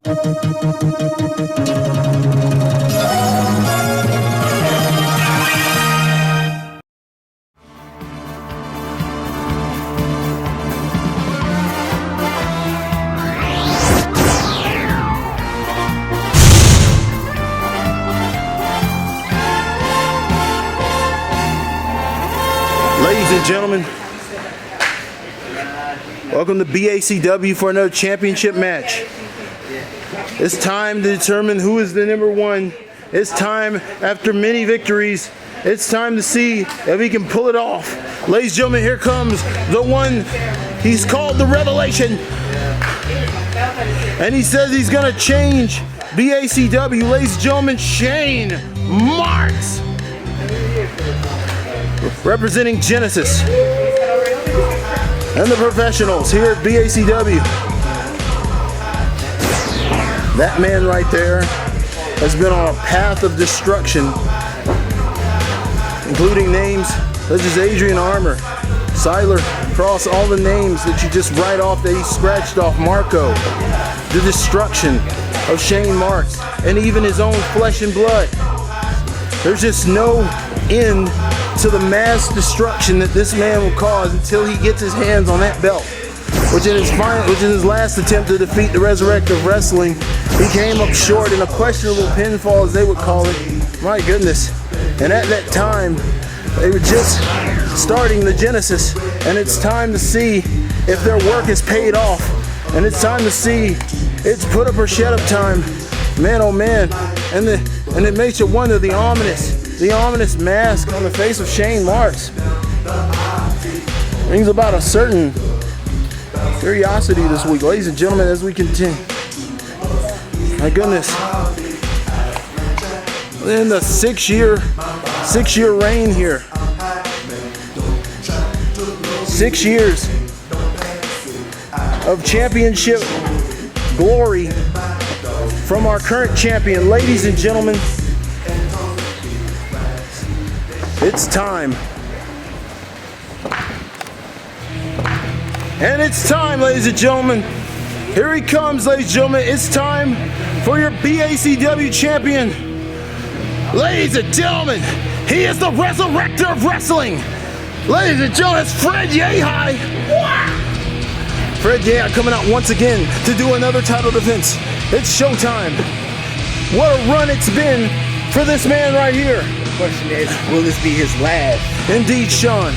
Ladies and gentlemen, welcome to BACW for another championship match. It's time to determine who is the number one. It's time, after many victories, it's time to see if he can pull it off. Ladies and gentlemen, here comes the one. He's called the Revelation. And he says he's going to change BACW. Ladies and gentlemen, Shane Marx, representing Genesis and the professionals here at BACW. That man right there has been on a path of destruction, including names such as Adrian Armour, Siler, Cross, all the names that you just write off that he scratched off. Marco, the destruction of Shane Marx, and even his own flesh and blood. There's just no end to the mass destruction that this man will cause until he gets his hands on that belt, which in his last attempt to defeat the Resurrector of Wrestling, he came up short in a questionable pinfall, as they would call it. My goodness. And at that time, they were just starting the Genesis, and it's time to see if their work is paid off, and it's time to see it's put up or shut up time. Man, oh man. And it makes you wonder, the ominous mask on the face of Shane Marx brings about a certain curiosity this week. Ladies and gentlemen, as we continue, my goodness, in the six-year reign here, 6 years of championship glory from our current champion. Ladies and gentlemen, it's time. And it's time, ladies and gentlemen. Here he comes, ladies and gentlemen. It's time for your BACW champion. Ladies and gentlemen, he is the Resurrector of Wrestling. Ladies and gentlemen, it's Fred Yehi. Fred Yehi coming out once again to do another title defense. It's showtime. What a run it's been for this man right here. The question is, will this be his last? Indeed, Sean.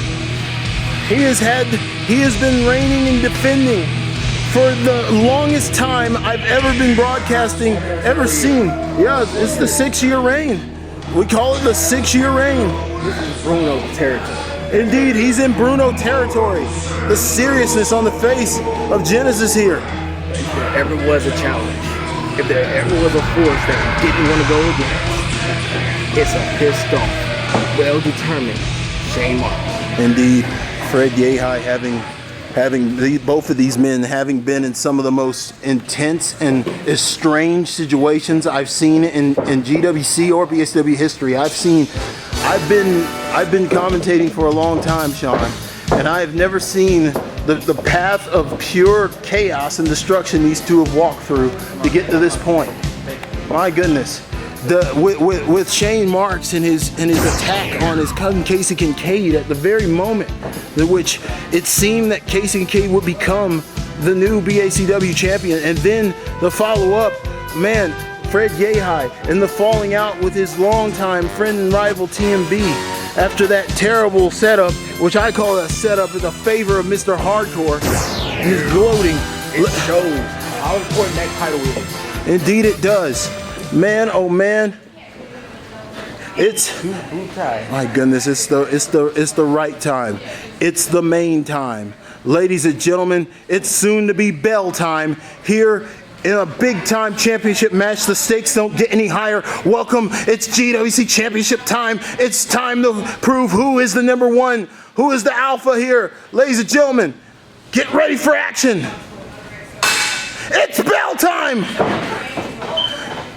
He has been reigning and defending for the longest time I've ever been broadcasting, ever seen. Yeah, it's the 6-year reign. We call it the 6-year reign. This is Bruno territory. Indeed, he's in Bruno territory. The seriousness on the face of Genesis here. If there ever was a challenge, if there ever was a force that he didn't want to go against, it's a pissed off, well-determined Shane Marx. Indeed, Fred Yehi both of these men having been in some of the most intense and estranged situations I've seen in GWC or BSW history. I've been commentating for a long time, Sean, and I have never seen the path of pure chaos and destruction these two have walked through to get to this point. My goodness. With Shane Marx and his attack on his cousin Casey Kincaid at the very moment in which it seemed that Casey Kincaid would become the new BACW champion, and then the follow-up, man, Fred Yehi, and the falling out with his longtime friend and rival TMB after that terrible setup, which I call a setup in the favor of Mr. Hardcore, and his gloating. It shows how important that title is. Indeed it does. Man, oh man, it's, my goodness, it's the right time. It's the main time. Ladies and gentlemen, it's soon to be bell time here in a big time championship match. The stakes don't get any higher. Welcome, it's GWC championship time. It's time to prove who is the number one, who is the alpha here. Ladies and gentlemen, get ready for action. It's bell time.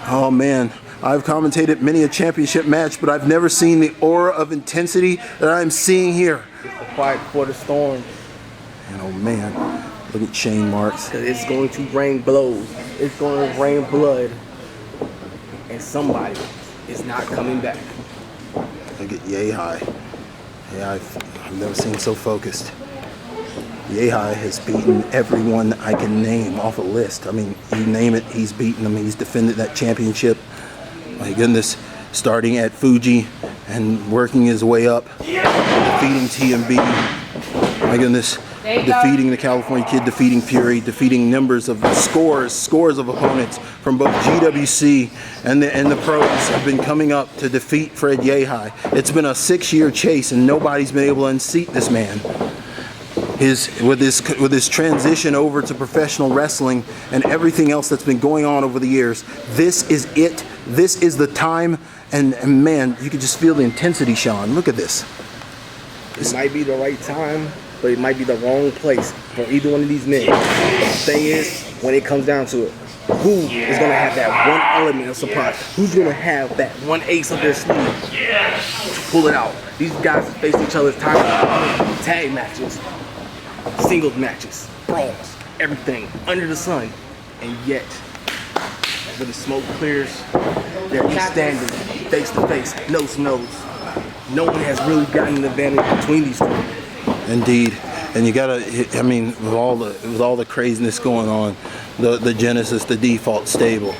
Oh man, I've commentated many a championship match, but I've never seen the aura of intensity that I'm seeing here. It's the quiet quarter storm. And oh man, Look at Shane Marks. Because it's going to rain blows. It's going to rain blood. And somebody is not coming back. Look at Yehi. Yeah, I've never seen him so focused. Yehi has beaten everyone I can name off a list. I mean, you name it, he's beaten them. He's defended that championship. My goodness, starting at Fuji and working his way up, defeating TMB. My goodness, defeating the California Kid, defeating Fury, defeating numbers of scores of opponents from both GWC and the pros have been coming up to defeat Fred Yehi. It's been a 6-year chase and nobody's been able to unseat this man. With his transition over to professional wrestling and everything else that's been going on over the years, this is it. This is the time, and man, you can just feel the intensity, Sean. Look at this. It might be the right time, but it might be the wrong place for either one of these men. The thing is, when it comes down to it, who is going to have that one element of surprise? Who's going to have that one ace up their sleeve to pull it out? These guys have faced each other's time, tag matches, singles matches, brawls, everything under the sun, and yet when the smoke clears, they're each standing face to face, nose to nose. No one has really gotten an advantage between these two. Indeed, and you gotta. I mean, with all the craziness going on, the Genesis, the default stable,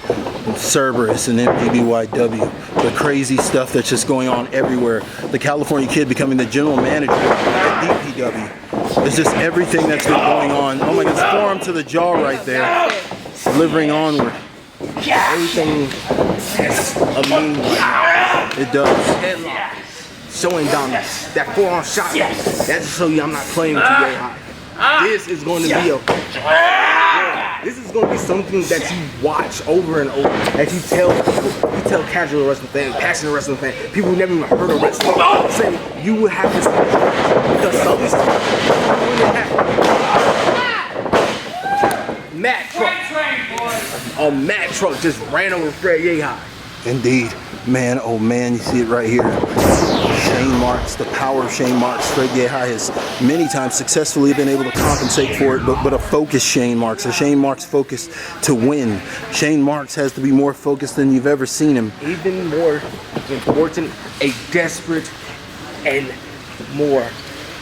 Cerberus and MPBYW, the crazy stuff that's just going on everywhere. The California Kid becoming the general manager at DPW. It's just everything that's been going on. Oh my goodness, forearm to the jaw right there. Delivering onward. Everything has a meaning right now. It does. Headlock. Showing dominance. That forearm shot. That's to show you I'm not playing with you very high. This is going to be this is going to be something that you watch over and over. That you tell casual wrestling fans, passionate wrestling fans, people who never even heard of wrestling, say you would have to see because something's going to happen. Matt truck. A Matt truck just ran over Fred Yehi. Indeed. Man, oh man, you see it right here. Shane Marks, the power of Shane Marks. Fred Yehi has many times successfully been able to compensate for it, but a focused Shane Marks, a Shane Marks focused to win. Shane Marks has to be more focused than you've ever seen him. Even more important, a desperate and more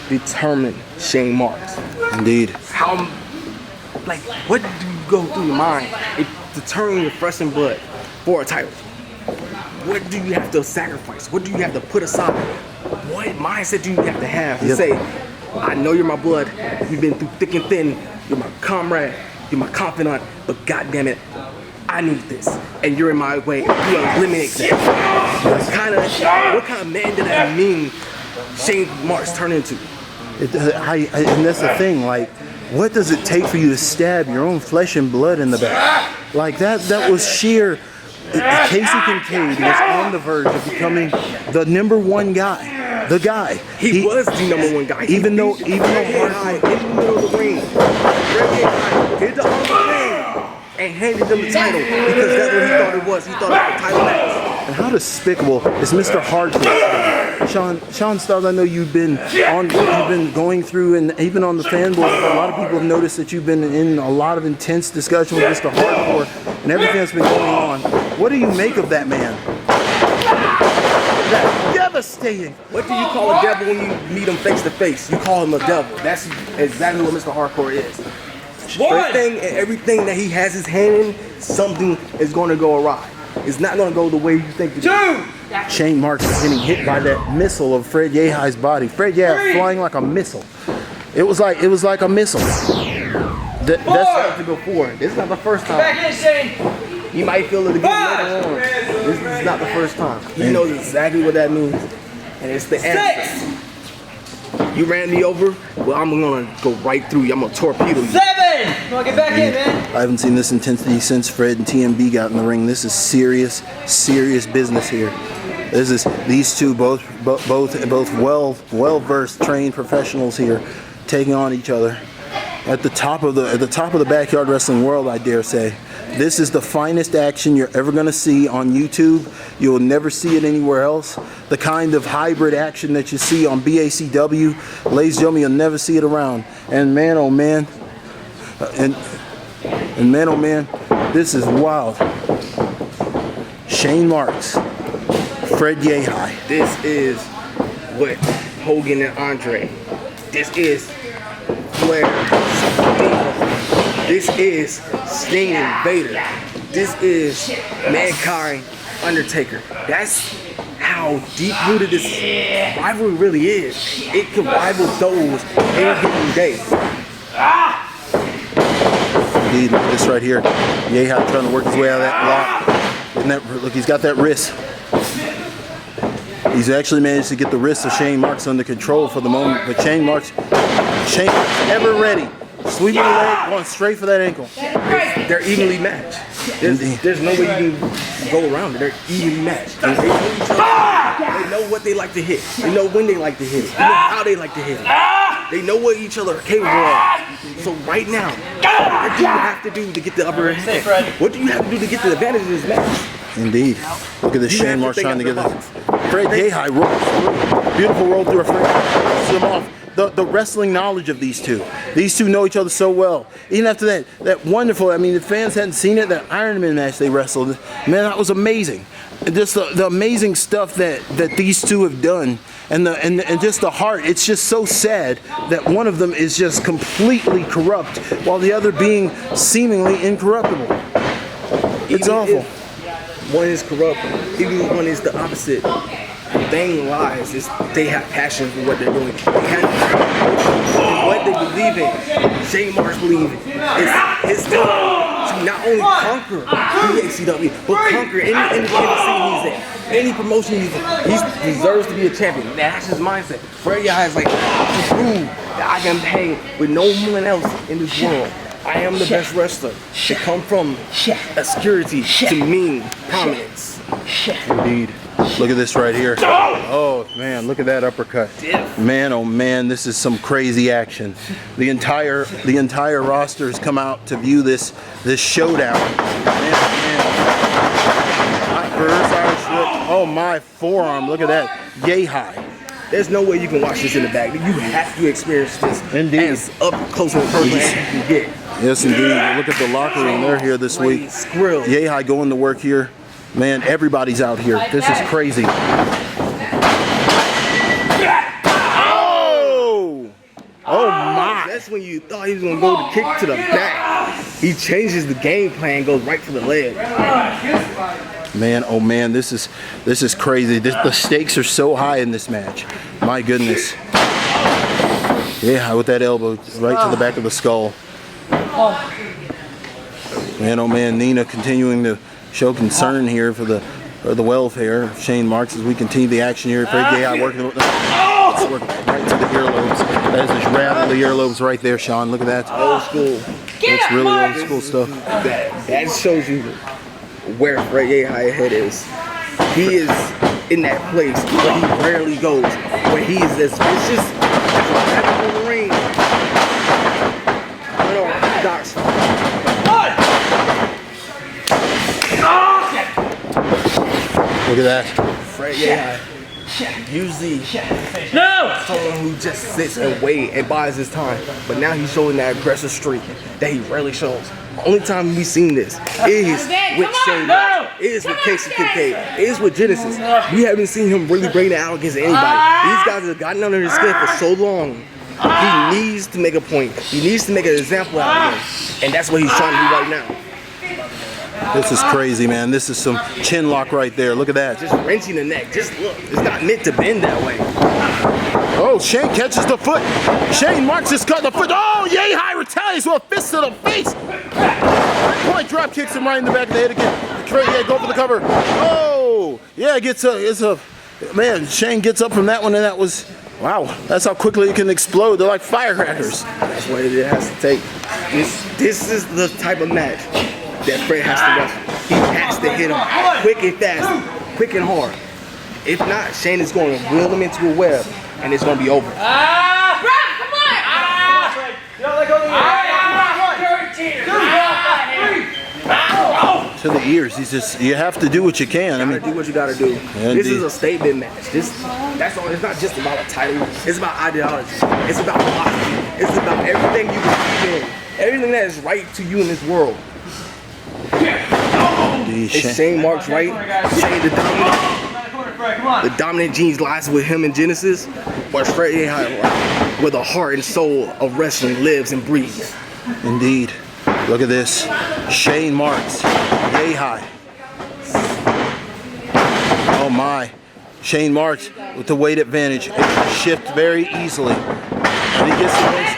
determined Shane Marks. Indeed. What do you go through your mind to turn your flesh and blood for a title? What do you have to sacrifice? What do you have to put aside? What mindset do you have to have to say, I know you're my blood, we've been through thick and thin, you're my comrade, you're my confidant, but goddamn it, I need this, and you're in my way, you eliminate that. What kind of man did that mean Shane Marks turn into? And that's the thing, like, what does it take for you to stab your own flesh and blood in the back? Like that was sheer. Casey Kincaid was on the verge of becoming the #1 guy. The guy. He was the #1 guy. Even though Hard in the middle of the ring, did the whole thing and handed them the title because that's what he thought it was. He thought it was a title match. And how despicable is Mr. Hardcore? Sean Stars, I know you've been going through, and even on the fan board, a lot of people have noticed that you've been in a lot of intense discussion with Mr. Hardcore and everything that's been going on. What do you make of that man? That's devastating. What do you call a devil when you meet him face to face? You call him a devil. That's exactly what Mr. Hardcore is. Everything that he has his hand in, something is going to go awry. It's not going to go the way you think it is. Shane Marks is getting hit by that missile of Fred Yehi's body. Fred Yehi flying like a missile. It was like a missile. That's hard to go forward. This is not the first time. Back in, Shane. You might feel it again later on. This is not the first time. He knows exactly what that means, and it's the answer. You ran me over. Well, I'm gonna go right through you. I'm gonna torpedo you. 7. Come on, get back in, man. I haven't seen this intensity since Fred and TMB got in the ring. This is serious business here. These two both well-versed, trained professionals here, taking on each other at the top of the backyard wrestling world, I dare say. This is the finest action you're ever going to see on YouTube. You'll never see it anywhere else. The kind of hybrid action that you see on BACW, ladies and gentlemen, you'll never see it around. And man, oh man, And man, oh man, this is wild. Shane Marks, Fred Yehi. This is what Hogan and Andre. This is Flair. This is Sting and Vader. This is Mankind, Undertaker. That's how deep-rooted this rivalry really is. It can rival those any given day. Indeed, look at this right here. Yehi trying to work his way out of that block. Isn't that, look, he's got that wrist. He's actually managed to get the wrist of Shane Marks under control for the moment, but Shane Marks ever ready. Sweeping the leg, going straight for that ankle. They're evenly matched. There's no way you can go around it. They're evenly matched. They know each other. They know what they like to hit. They know when they like to hit it. They know how they like to hit it. They know what each other are capable of. So right now, what do you have to do to get the upper hand? What do you have to do to get the advantage of this match? Indeed. Look at this Shane Marks trying to get this. Fred Yehi rolls. Beautiful roll through a frame. Him off. The wrestling knowledge of these two. These two know each other so well. Even after that wonderful, I mean, the fans hadn't seen it, that Iron Man match they wrestled, man, that was amazing. And just the amazing stuff that these two have done, and just the heart. It's just so sad that one of them is just completely corrupt, while the other being seemingly incorruptible. It's awful. One is corrupt, even one is the opposite. The thing lies is they have passion for what they're doing. They have what they believe in. Shane Marks believes in. It's his time to not only conquer BACW, but conquer any independent scene he's in. Any promotion he's in. He deserves to be a champion. That's his mindset. Fred Yehi is like, to prove that I can hang with no one else in this world. I am the best wrestler to come from obscurity to mean prominence. Indeed. Look at this right here. Oh man, look at that uppercut. Man, oh man, this is some crazy action. The entire roster has come out to view this showdown. Man, oh my forearm, look at that. Yehi. There's no way you can watch this in the back. You have to experience this as up close and personal as you can get. Yes, indeed. Look at the locker room. They're here this week. Yehi going to work here. Man, everybody's out here. This is crazy. Oh! Oh my! That's when you thought he was gonna go to kick to the back. He changes the game plan, goes right for the leg. Man, oh man, this is crazy. The stakes are so high in this match. My goodness. Yeah, with that elbow right to the back of the skull. Man, oh man, Nina continuing to show concern here for the welfare of Shane Marks as we continue the action here. Fred Yehi working right to the earlobes. That is just rattle the earlobes right there, Sean. Look at that. Old school. It's really old school stuff. That shows you where Fred Yehi's head is. He is in that place where he rarely goes, where he is as vicious as a rabbit in the ring. Doc's Look at that. Fred Yehi. Usually someone who just sits and waits and buys his time. But now he's showing that aggressive streak that he rarely shows. The only time we've seen this is with Shane Marks, is with Casey Kincaid, is with Genesis. We haven't seen him really bring that out against anybody. These guys have gotten under his skin for so long. He needs to make a point. He needs to make an example out of him. And that's what he's trying to do right now. This is crazy, man. This is some chin lock right there. Look at that. Just wrenching the neck. Just look. It's not meant to bend that way. Oh, Shane catches the foot. Shane Marks just cut the foot. Oh, Yehi retaliates with a fist to the face. Point drop kicks him right in the back of the head again. Trey, yeah, go for the cover. Oh, yeah, man, Shane gets up from that one, and that was, wow, that's how quickly it can explode. They're like firecrackers. That's what it has to take. This is the type of match that Fred has to wrestle. He has to hit him quick and fast, quick and hard. If not, Shane is going to reel him into a web, and it's going to be over. Come on! Don't let go of To the ears. He's just, you have to do what you can. I mean, do what you got to do. Indeed. This is a statement match. That's all. It's not just about a title. It's about ideology. It's about philosophy. It's about everything you believe in everything that is right to you in this world. Is Shane Marks right? Shane the dominant genes lies with him in Genesis, or is Fred Yehi right? Where the heart and soul of wrestling lives and breathes. Indeed. Look at this. Shane Marks. Yehi. Oh my. Shane Marks with the weight advantage. It can shift very easily. And he gets the most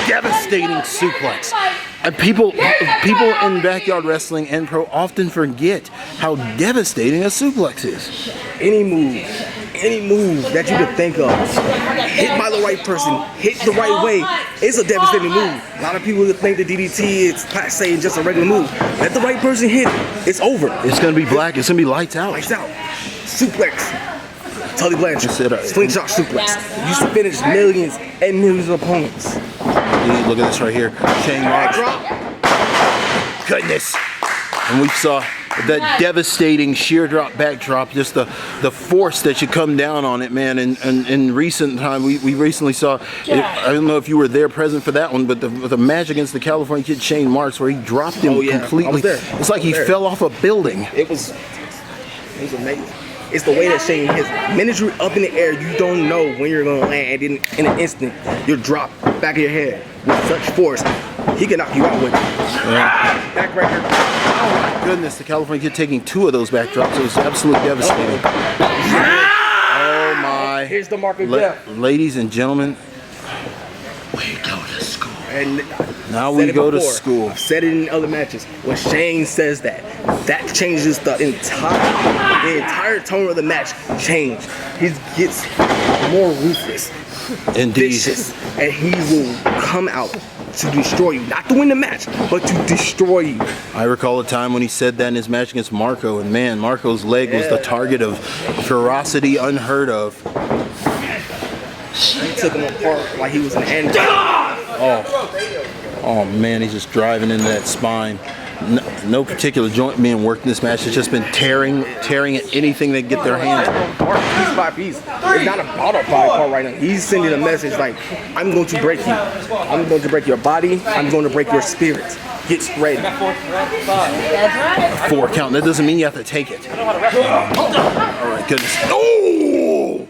devastating suplex. And people in backyard wrestling and pro often forget how devastating a suplex is. Any move that you could think of, hit by the right person, hit the right way, it's a devastating move. A lot of people think the DDT is passe and just a regular move. Let the right person hit it, it's over. It's gonna be black. It's gonna be lights out. Lights out. Suplex. Tully Blanchard. Slingshot suplex. Used to finish millions and millions of opponents. Look at this right here. Shane Marks. Goodness. And we saw that devastating sheer drop backdrop, just the force that should come down on it, man. And in recent time, we recently saw, I don't know if you were there present for that one, but the match against the California kid Shane Marks, where he dropped him completely. It's like he fell off a building. It was amazing. It's the way that Shane hits. Minute you're up in the air, you don't know when you're gonna land, and in an instant, you're dropped back of your head with such force. He can knock you out with it. Yeah. Back record. Oh my goodness, the California kid taking 2 of those backdrops. It was absolutely devastating. Oh my. Here's the mark of death. Ladies and gentlemen, we go to school. And now we go to school. I've said it in other matches. When Shane says that changes the entire tone of the match. He gets more ruthless, vicious, and he will come out to destroy you. Not to win the match, but to destroy you. I recall a time when he said that in his match against Marco, and man, Marco's leg was the target of ferocity unheard of. He took him apart like he was an animal. Oh man, he's just driving into that spine. No particular joint being worked in this match. It's just been tearing at anything they get their hands on. Piece by piece. It's not about a body part right now. He's sending a message like, I'm going to break you. I'm going to break your body. I'm going to break your spirit. Get ready. 4 count. That doesn't mean you have to take it. All right, goodness. Oh!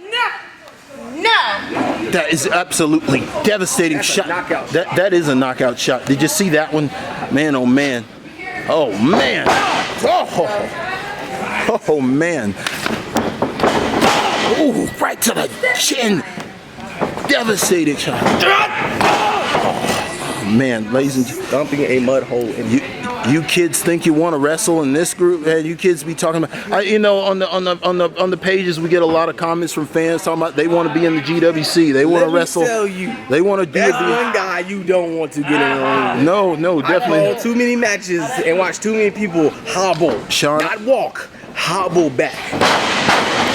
No! That is absolutely devastating shot. That is a knockout shot. Did you see that one? Man, oh man. Oh man! Oh man! Ooh, right to the chin! Devastating shot! Oh man, ladies and gentlemen, dumping a mud hole in you kids think you want to wrestle in this group? Hey, you kids be talking about, you know, on the pages we get a lot of comments from fans talking about they want to be in the GWC, they want to wrestle. Tell you, they want to do that's one guy you don't want to get in the ring. No, definitely. I saw too many matches and watched too many people hobble, not walk, hobble back.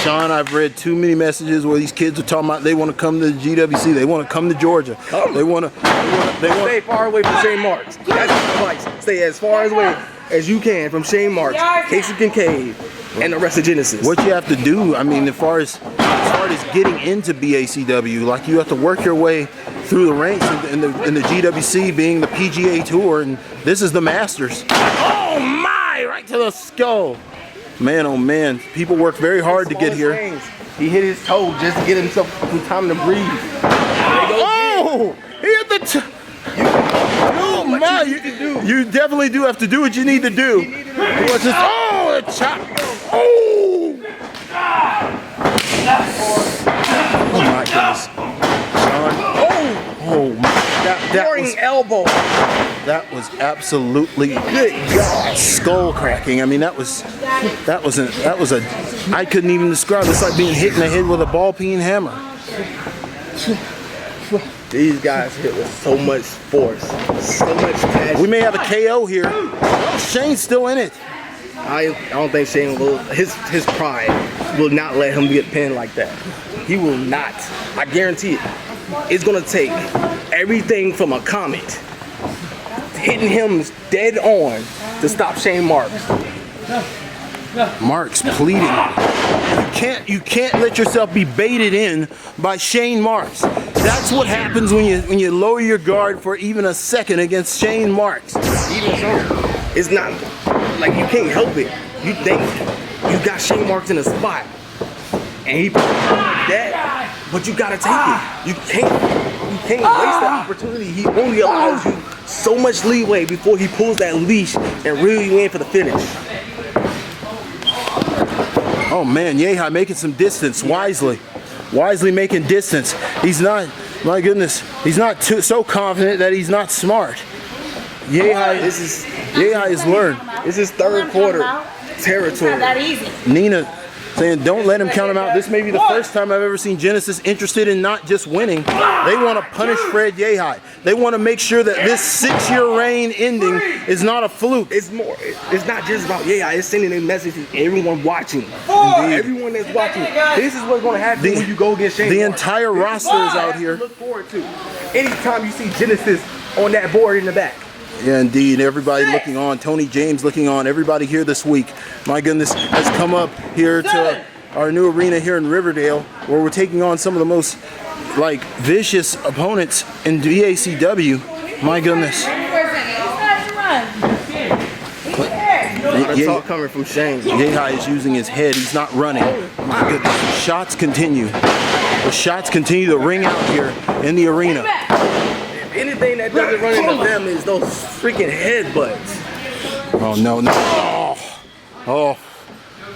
Sean, I've read too many messages where these kids are talking about they want to come to the GWC, they want to come to Georgia, they want to stay far away from Shane Marks. That's my advice. Stay as far away as you can from Shane Marks, Casey Kincaid, and the rest of Genesis. What you have to do, I mean, as far as getting into BACW, like you have to work your way through the ranks in the GWC being the PGA Tour, and this is the Masters. Oh my! Right to the skull. Man, oh man, people work very hard to get here. He hit his toe just to get himself some time to breathe. Oh! He hit the oh my! You definitely do have to do what you need to do. Oh, a chop! Oh! Oh my goodness! Oh my! That was elbow. That was absolutely good. God, skull cracking. I mean, that was a. I couldn't even describe it. It's like being hit in the head with a ball peen hammer. These guys hit with so much force, so much passion. We may have a KO here. Shane's still in it. I don't think Shane will. His pride will not let him get pinned like that. He will not. I guarantee it. It's gonna take everything from a comet hitting him dead on to stop Shane Marks. Marks pleading. You can't let yourself be baited in by Shane Marks. That's what happens when you lower your guard for even a second against Shane Marks. Even so, it's not like you can't help it. You think you got Shane Marks in a spot, and he put that, but you gotta take it. You can't waste that opportunity. He only allows you so much leeway before he pulls that leash and really you in for the finish. Oh man, Yehi making some distance wisely making distance. He's not, my goodness, he's not so confident that he's not smart. Yehi has learned. This is third quarter territory. Not that easy. Nina saying don't let him count him out. This may be the first time I've ever seen Genesis interested in not just winning. They want to punish Fred Yehi. They want to make sure that this 6-year reign ending is not a fluke. It's not just about Yehi. It's sending a message to everyone watching. Indeed. Everyone that's watching. This is what's going to happen when you go against Shane The Marks. entire roster is out here. Look forward to anytime you see Genesis on that board in the back. Yeah, indeed. Everybody looking on. Tony James looking on. Everybody here this week, my goodness, has come up here to our new arena here in Riverdale, where we're taking on some of the most vicious opponents in BACW. My goodness. That's all coming from Shane. Yehi is using his head. He's not running. My goodness. Shots continue. The shots continue to ring out here in the arena. Anything that doesn't run into them is those freaking headbutts. Oh, no. Oh,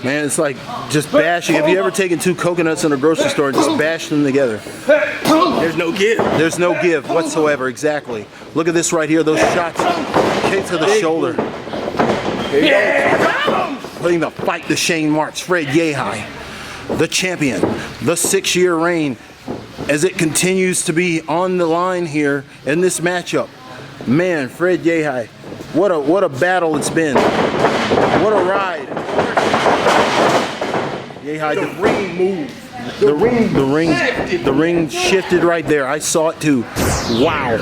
man, it's like just bashing. Have you ever taken 2 coconuts in a grocery store and just bashed them together? There's no give. There's no give whatsoever, exactly. Look at this right here, those shots. Kick to the shoulder. Putting the fight to Shane Marks, Fred Yehi, the champion, the 6-year reign, as it continues to be on the line here in this matchup. Man, Fred Yehi, what a battle it's been. What a ride. Yehi, The ring moved. the ring shifted right there. I saw it too. Wow.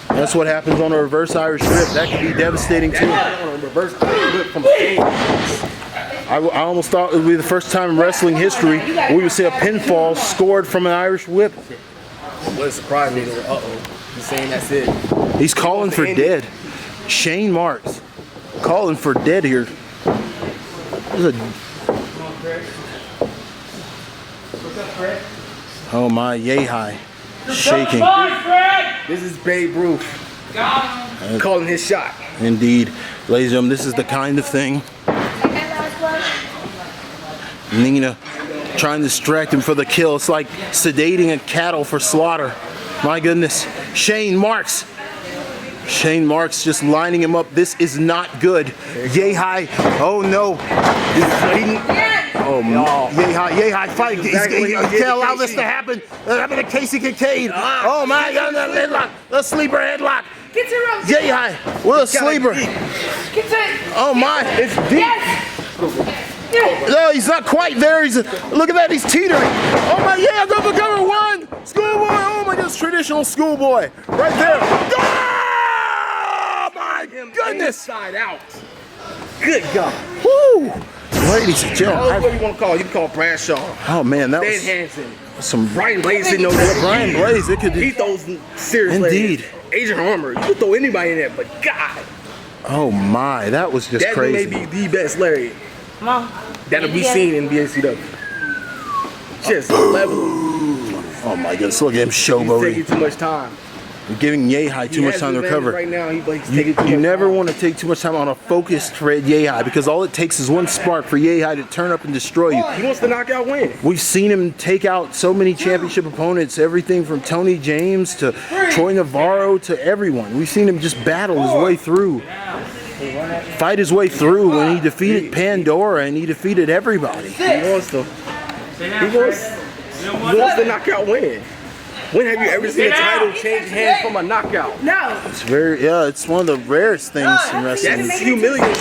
That's what happens on a reverse Irish whip. That can be devastating too. On a reverse whip from Shane. I almost thought it would be the first time in wrestling history we would see a pinfall scored from an Irish whip. What surprised me was, he's saying that's it. He's calling for dead. Shane Marks calling for dead here. Oh my, Yehi shaking. This is Babe Ruth calling his shot. Indeed, ladies and gentlemen, this is the kind of thing. Nina trying to distract him for the kill. It's like sedating a cattle for slaughter. My goodness. Shane Marks just lining him up. This is not good. Yehi. Oh no. Oh, Yehi fight. You can't allow this to happen. That happened to Casey Kincaid. Oh my God, that headlock. The sleeper headlock. Get to rope. Yehi with a sleeper. Get to. Oh my. It's deep. Yes. No, he's not quite there. Look at that, he's teetering. Oh my, yeah, go for cover 1. Schoolboy, oh my goodness, traditional schoolboy. Right there. Oh my goodness. Inside out. Good God. Woo. Ladies and gentlemen. What do you want to call? You can call Bradshaw. Oh man, that Dan was Hansen. some Brian Blaze didn't know that. Brian Blaze. It could He throws serious Indeed. layers. Adrian Armour. You could throw anybody in there, but God. Oh my, that was just That crazy. may be the best Larry Come on. that'll be seen in BACW. Just level. Oh my goodness, look at him He's taking showboating. too much time. Giving Yehi too much time to recover. Right now, he's taking too You much never time. want to take too much time on a focused Fred Yehi, because all it takes is one spark for Yehi to turn up and destroy you. He wants to knock out win. We've seen him take out so many championship opponents, everything from Tony James to Troy Navarro to everyone. We've seen him just battle his way through, fight his way through when he defeated Pandora and he defeated everybody. He wants to knock out win. When have you ever seen a title change hands from a knockout? No. It's it's one of the rarest things in wrestling. That's humiliating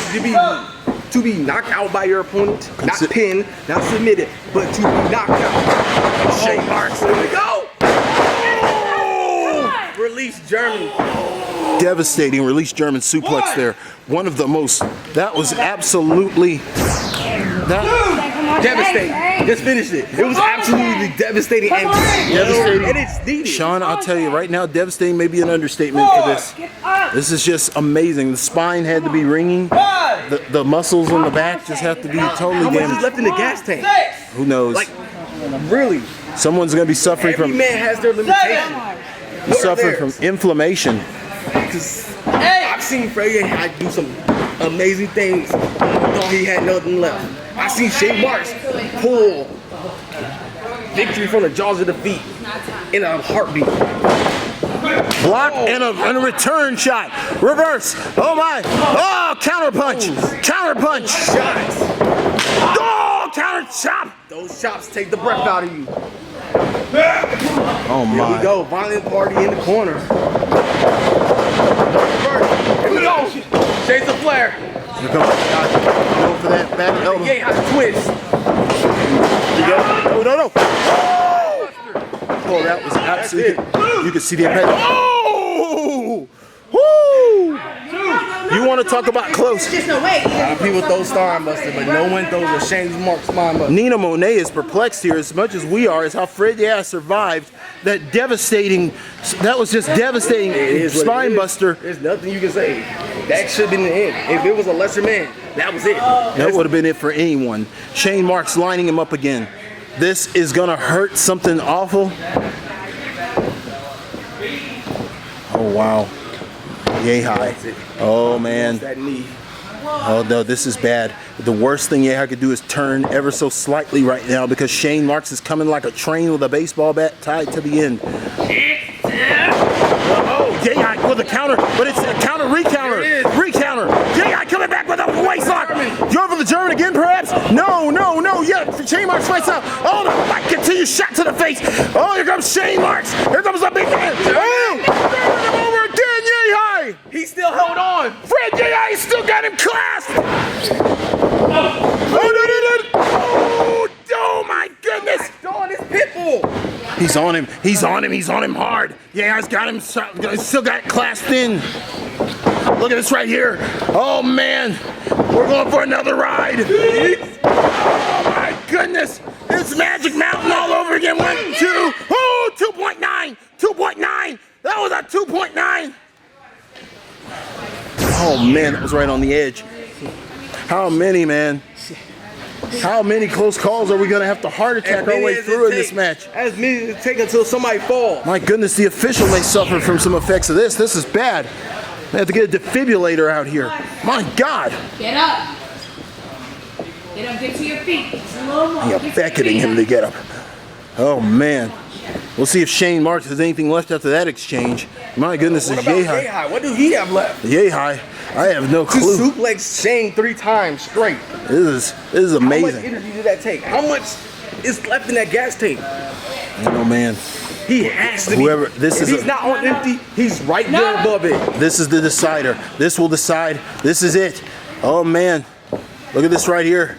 to be knocked out by your opponent, not pinned, not submitted, but to be knocked out. Shane Marks, here we go. Release German. Devastating release German suplex there. One of the most, that was absolutely, Devastating. Just finished it. It was absolutely devastating and Devastating. and it's needed. Sean, I'll tell you right now, devastating may be an understatement for this. This is just amazing. The spine had to be ringing. The muscles on the back just have to be totally How much is damaged. left in the gas tank? Who knows? Like, really? Someone's going to be suffering Every from man has their limitations. suffering from inflammation. Because I've seen Fred Yehi do some amazing things. Thought he had nothing left. I've seen Shane Marx pull victory from the jaws of defeat in a heartbeat. Block and a return shot. Reverse. Oh my. Oh, counter punch. Counter punch. Shots. Oh, counter chop. Those shots take the breath out of you. Oh Here we my. go. Violent party in the corner. Here we go. Shades of Flair. Here comes go for that back elbow. Yeah, how to twist. Oh, no. Oh, that was absolutely. You can see the impact. Oh! Woo! You want to talk about close? There's no way. A lot of people throw Star Buster, but no one throws a Shane Marx Spine Buster. Nina Monet is perplexed here as much as we are as how Fred Yehi survived that devastating, that was just devastating spine buster. There's nothing you can say. That should have been the end. If it was a lesser man, that was it. That would have been it for anyone. Shane Marx lining him up again. This is gonna hurt something awful. Oh wow. Yehi. Oh man. That knee. Oh no, this is bad. The worst thing Yehi could do is turn ever so slightly right now because Shane Marx is coming like a train with a baseball bat tied to the end. Oh, Yehi with a counter, but it's a counter recounter. Recounter. Yehi coming back with a waistlock. Go for the German again, perhaps? No. Yeah, Shane Marx fights out. Oh, the fight continues. Shot to the face. Oh, here comes Shane Marx. Here comes the big man. Oh, over again, Yehi. He still held on. Fred Yehi still got him clasped. Oh my goodness. Dawn is Pitbull. He's on him hard. Yeah, he's got him, still got it clasped in. Look at this right here. Oh man, we're going for another ride. Oh my goodness, it's Magic Mountain all over again. 1, 2, oh, 2.9, 2.9. That was a 2.9. Oh man, that was right on the edge. How many, man? How many close calls are we going to have to heart attack our way through in this match? As many as it take until somebody falls. My goodness, the official may suffer from some effects of this. This is bad. They have to get a defibrillator out here. My God. Get up. Get up, get to your feet. Slow mo. You're beckoning him to get up. Oh, man. We'll see if Shane Marx has anything left after that exchange. My goodness, What is about Yehi. Yehi? What do he have left? Yehi, I have no To clue. suplex Shane 3 times straight. This is How much amazing. energy did that take? How much is left in that gas tank? Oh, man. He has to be. Whoever- this if is he's a- not on empty, he's right there above it. This is the decider. This will decide. This is it. Oh, man. Look at this right here.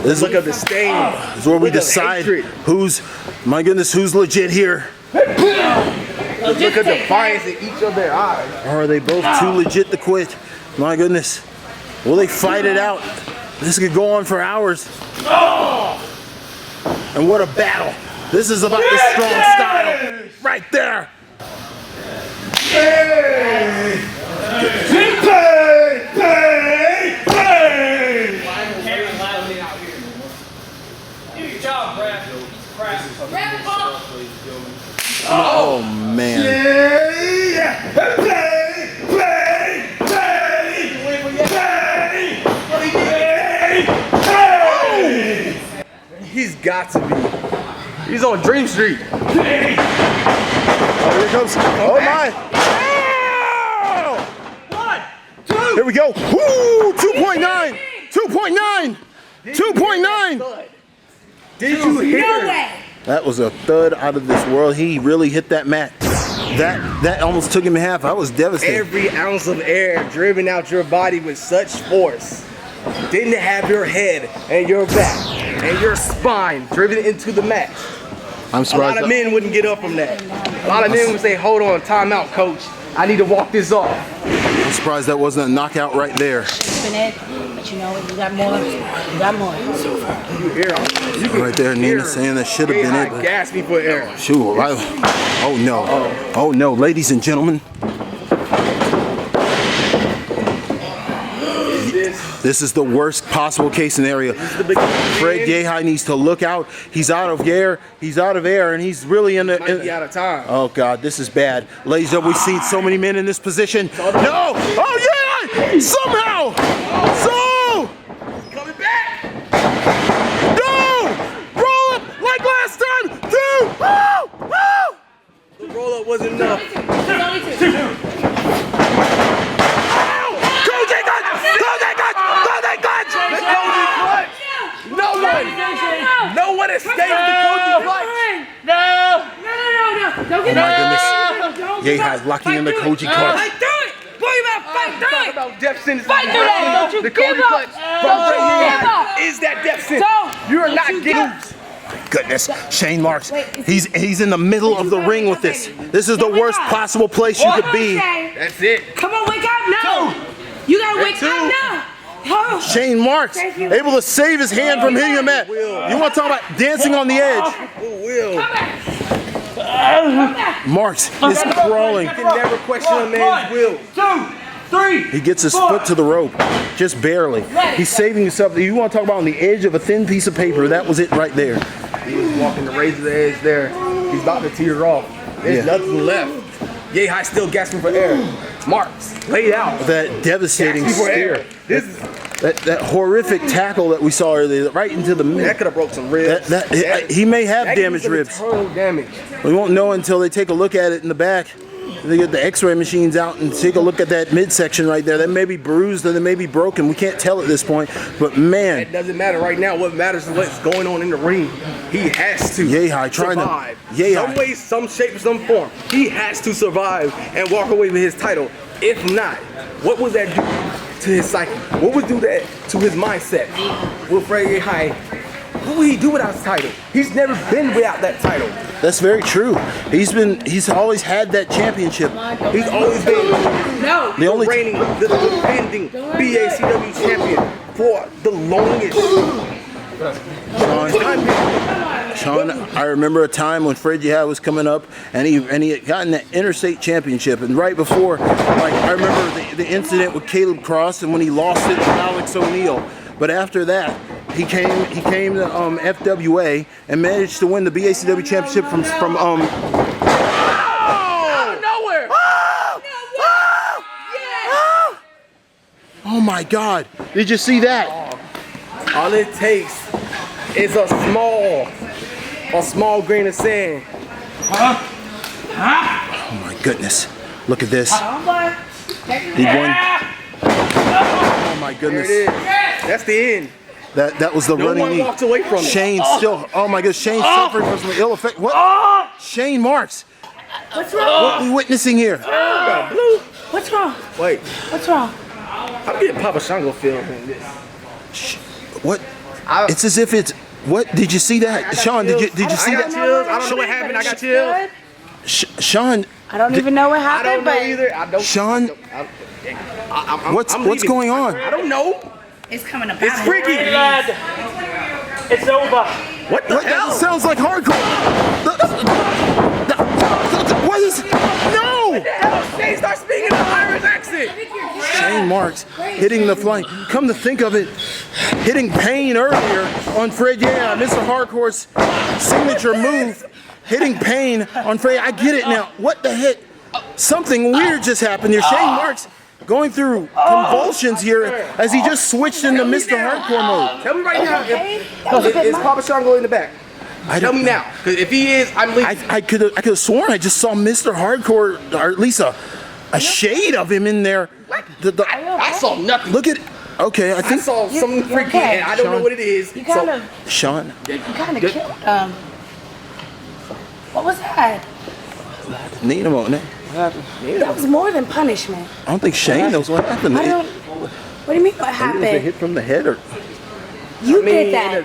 This Look at the stain. is where we Look at decide hatred. who's legit here. Look at defiance in each of their eyes. Or are they both too legit to quit? My goodness. Will they fight it out? This could go on for hours. And what a battle. This is about the strong style. Right there. Good job, Brad. Oh, man. He's got to be. He's on Dream Street. Oh, here it comes. Oh, my. Oh! Here we go. Woo! 2.9. 2.9. 2.9. Did you hear? No way. That was a thud out of this world. He really hit that mat. That almost took him in half. I was devastated. Every ounce of air driven out your body with such force didn't have your head and your back and your spine driven into the mat. I'm A surprised. lot of men wouldn't get up from that. A lot of men would say, hold on, time out, coach. I need to walk this off. I'm surprised that wasn't a knockout right there. gasping it, but you know what? You got more. You got more. Right there, Nina saying that should have been it. But gasping for air. shoot, oh no. Oh no, ladies and gentlemen. This is the worst possible case scenario. Fred Yehi needs to look out. He's out of air. He's out of air, and he's really in the. Might be out of time. Oh God, this is bad. Ladies and gentlemen, we've seen so many men in this position. No! Oh yeah! Somehow! So! Coming back. No! Roll up like last time. 2! Woo! Woo! The roll up wasn't enough. No one escaped the Koji clutch. No. Don't get Oh my goodness. Yehi locking in the Koji clutch. Fight through it. Boy, you better fight through Talk it. about death sentence. Fight through that. Don't you The give Koji up. clutch Don't from you give up. is that death sentence. So, You are don't not you getting. Goodness, Shane Marks. He's in the middle of the ring with this. This is the worst possible place you could be. That's it. Come on, wake up now. You gotta wake up now. Oh. Shane Marks able to save his hand from hitting him at. You want to talk about dancing on the edge? Who will? Marks is crawling. You can never question a man's will. 2, 3. He gets his foot to the rope, just barely. He's saving himself. You want to talk about on the edge of a thin piece of paper? That was it right there. He was walking the razor's edge there. He's about to tear off. There's nothing left. Yehi still gasping for air. Marks laid out. That devastating Gasping for spear. air. This is That horrific tackle that we saw earlier, right into the middle. that could have broke some ribs. He may have That damaged could be ribs. some internal damage. We won't know until they take a look at it in the back. They get the x-ray machines out and take a look at that midsection right there. That may be bruised or that may be broken. We can't tell at this point. But man, It doesn't matter right now. What matters is what's going on in the ring. He has to Yehi trying to- survive. Yehi. Some way, some shape, some form. He has to survive and walk away with his title. If not, what would that do to his psyche? What would do that to his mindset? Will Fred Yehi, what would he do without his title? He's never been without that title. that's very true. He's always had that championship. He's always been No. The only reigning, the defending BACW champion for the longest time. Sean, I remember a time when Fred Yehi was coming up, and he had gotten that interstate championship, and right before, like I remember the incident with Caleb Cross, and when he lost it to Alex O'Neal. But after that, he came to FWA and managed to win the BACW championship from Out of nowhere! Oh my God! Did you see that? All it takes is a small grain of sand. Oh my goodness! Look at this. He won. Oh my There goodness! it is. That's the end. That was the No running one knee. walked away from it. Shane still. Oh my goodness! Shane suffering from some ill effect. What? Shane Marks. What's wrong? What are we witnessing here? Got blue. What's wrong? Wait, What's wrong? I'm getting Papa Shango feel in this. What? It's as if it's. What did you see that, Sean? Did you see I got that? chills. I don't know what happened. I got chills. Sean, I don't even know what I happened, don't know but either. I don't. Sean, I'm what's leaving. going on? I don't know. It's coming up. It's freaky. It's over. What the What? hell? That sounds like hardcore. What is? No! What the hell? Shane starts speaking in an Irish accent. Shane Marks hitting the flank. Come to think of it, hitting Payne earlier on Fred Yehi, Mr. Hardcore's signature move. Hitting Payne on Fred. I get it now. What the heck? Something weird just happened here. Shane Marks going through convulsions here as he just switched into Mr. Hardcore mode. Tell me right now. That was a bit Is much. Papa Shango in the back? Tell me now. Because if he is, I'm leaving. I could have sworn I just saw Mr. Hardcore, or at least a shade of him in there. I saw nothing. Look at. Okay, I I think saw something you're freaky, okay. and I don't know Sean. what it is. You kind of Sean. killed what was that? Need a moment. That was more than punishment. I don't think Shane knows what happened. I don't. What do you mean? What Maybe it was a happened? hit from the head, or You did that.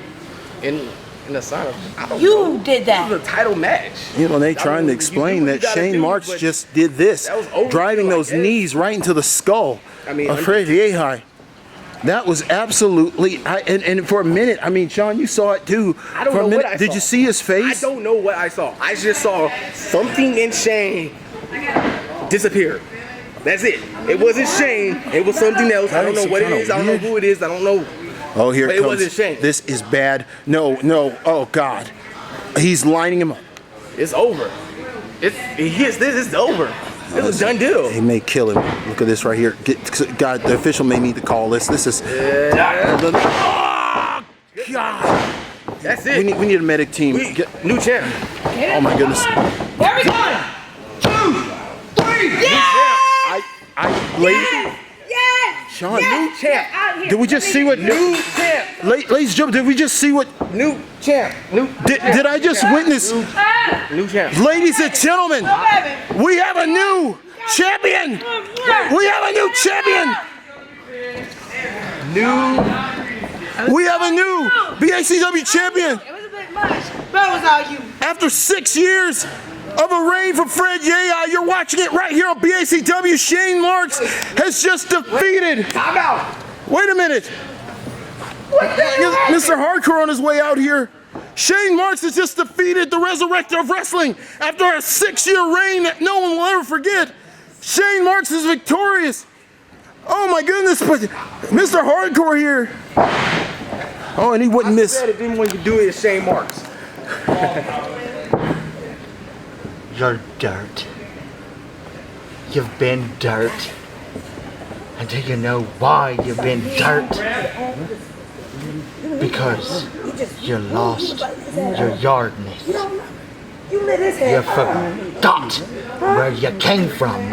In the sign of, I don't know. You did This was that. a title match. you know, they I trying mean, to you explain do what that you gotta Shane do, Marks but just did this, that was overkill, driving those I guess. knees right into the skull I mean, of Fred Yehi. That was absolutely, and for a minute, I mean, Sean, you saw it too. I don't for a know minute, what I did saw. you see his face? I don't know what I saw. I just saw something in Shane disappear. That's it. It wasn't Shane. It was something else. I don't know what it is. I don't know who it is. I don't know. Oh, here But it it comes. wasn't Shane. This is bad. No. Oh God, he's lining him up. It's over. He hits this. It's over. It's a done deal. He may kill him. Look at this right here. God, the official may need to call this. This is. Oh God. That's it. We need a medic team. New champ. Oh my goodness. There we go. 2, 3. Yeah. Lady, Yeah. Sean, New champ. did we just see what New champ. Ladies and gentlemen, did we just see what? New champ. Did I just witness? New champ. Ladies and gentlemen, we have a new champion. We have a new champion. We have a new BACW champion. It was a bit much. But it was all you. After 6 years of a reign for Fred Yehi, you're watching it right here on BACW. Shane Marx has just defeated. Time out. Wait a minute. Mr. Hardcore on his way out here. Shane Marx has just defeated the resurrector of wrestling after a 6-year reign that no one will ever forget. Shane Marx is victorious. Oh my goodness, but Mr. Hardcore here. Oh, and he wouldn't miss. I said it didn't want you to do it. It's Shane Marx. You're dirt. You've been dirt. And do you know why you've been dirt? Because you lost your yardness. You lit his You head. forgot where you came from.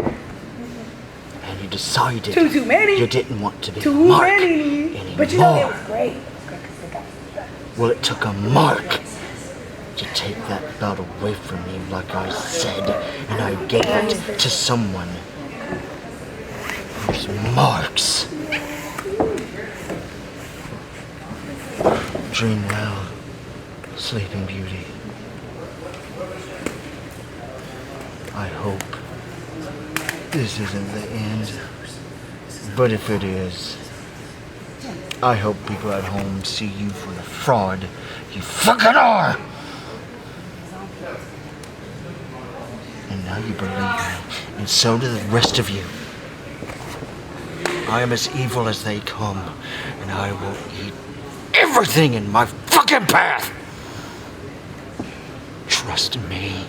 And you decided Too many. you didn't want to be Too Mark many. anymore. But you know it was great. Well, it took a mark to take that belt away from me, like I said, and I gave it to someone who's Marx. Dream well, Sleeping Beauty. I hope this isn't the end, but if it is, I hope people at home see you for the fraud you fucking are! And now you believe me, and so do the rest of you. I am as evil as they come, and I will eat everything in my fucking path! Trust me.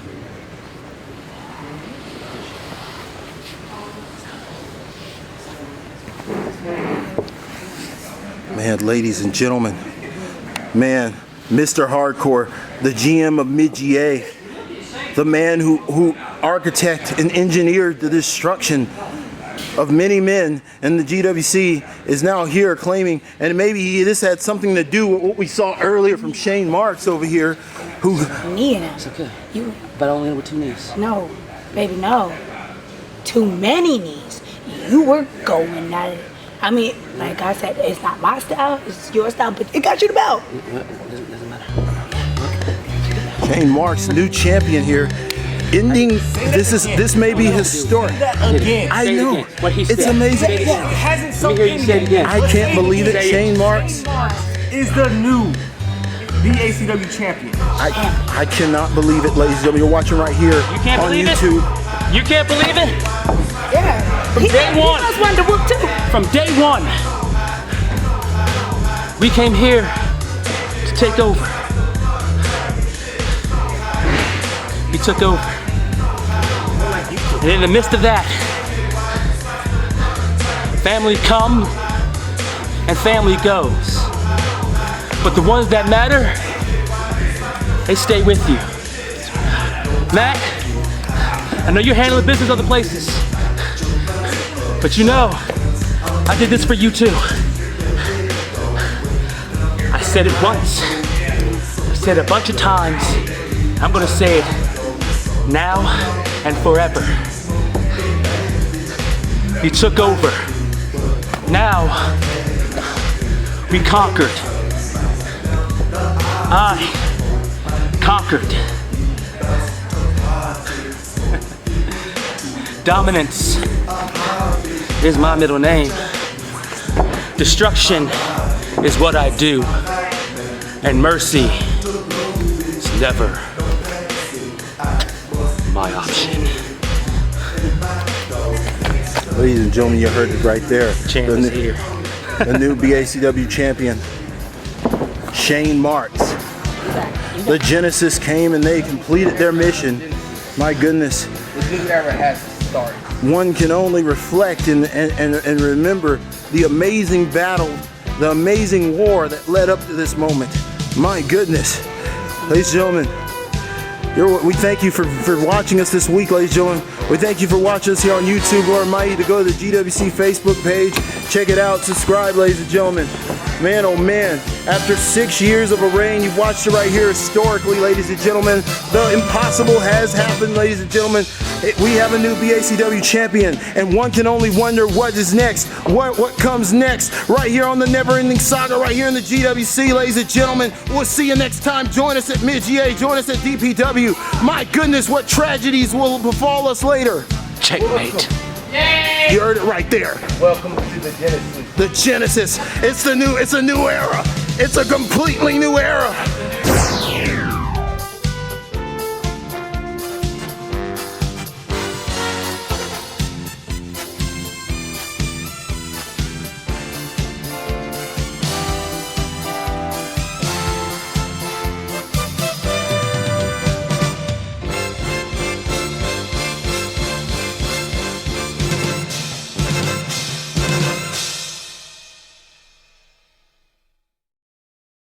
Man, ladies and gentlemen, man, Mr. Hardcore, the GM of Mid-GA, the man who architected and engineered the destruction of many men in the GWC, is now here claiming, and maybe this had something to do with what we saw earlier from Shane Marx over here, who... Knee in it. It's okay. You, But only with 2 knees. no, baby, no. Too many knees. You were going at it. I mean, like I said, it's not my style, it's your style, but it got you the belt. Doesn't matter. Shane Marx, new champion here, ending. This may be historic. Again. I Say it know. again. What he It's said. amazing. Say it again. It hasn't Let sunk me hear you in say it yet. again. I can't believe it. Shane Marx. Is the new BACW champion. I cannot believe it, ladies and gentlemen. You're watching right here You can't on believe YouTube. it? You can't believe it? Yeah. From day one. He must want to whoop too. From day one, we came here to take over. We took over. And in the midst of that, family come and family goes. But the ones that matter, they stay with you. Mac, I know you're handling business other places, but you know, I did this for you too. I said it once, I said it a bunch of times, I'm gonna say it now and forever. You took over. Now, we conquered. I conquered. Dominance is my middle name. Destruction is what I do, and mercy is never my option. Ladies and gentlemen, you heard it right there. Champ is here. The new BACW champion, Shane Marx. The Genesis came and they completed their mission. My goodness. This new era has started. One can only reflect and remember the amazing battle, the amazing war that led up to this moment. My goodness. Ladies and gentlemen, we thank you for watching us this week, ladies and gentlemen. We thank you for watching us here on YouTube. Lord Almighty, to go to the GWC Facebook page, check it out, subscribe, ladies and gentlemen. Man, oh man, after 6 years of a reign, you've watched it right here historically, ladies and gentlemen. The impossible has happened, ladies and gentlemen. We have a new BACW champion, and one can only wonder what is next, what comes next, right here on the Never Ending Saga, right here in the GWC, ladies and gentlemen. We'll see you next time. Join us at Mid-GA, join us at DPW. My goodness, what tragedies will befall us later. Checkmate. You heard it right there. Welcome to the Genesis. The Genesis. It's a new era. It's a completely new era.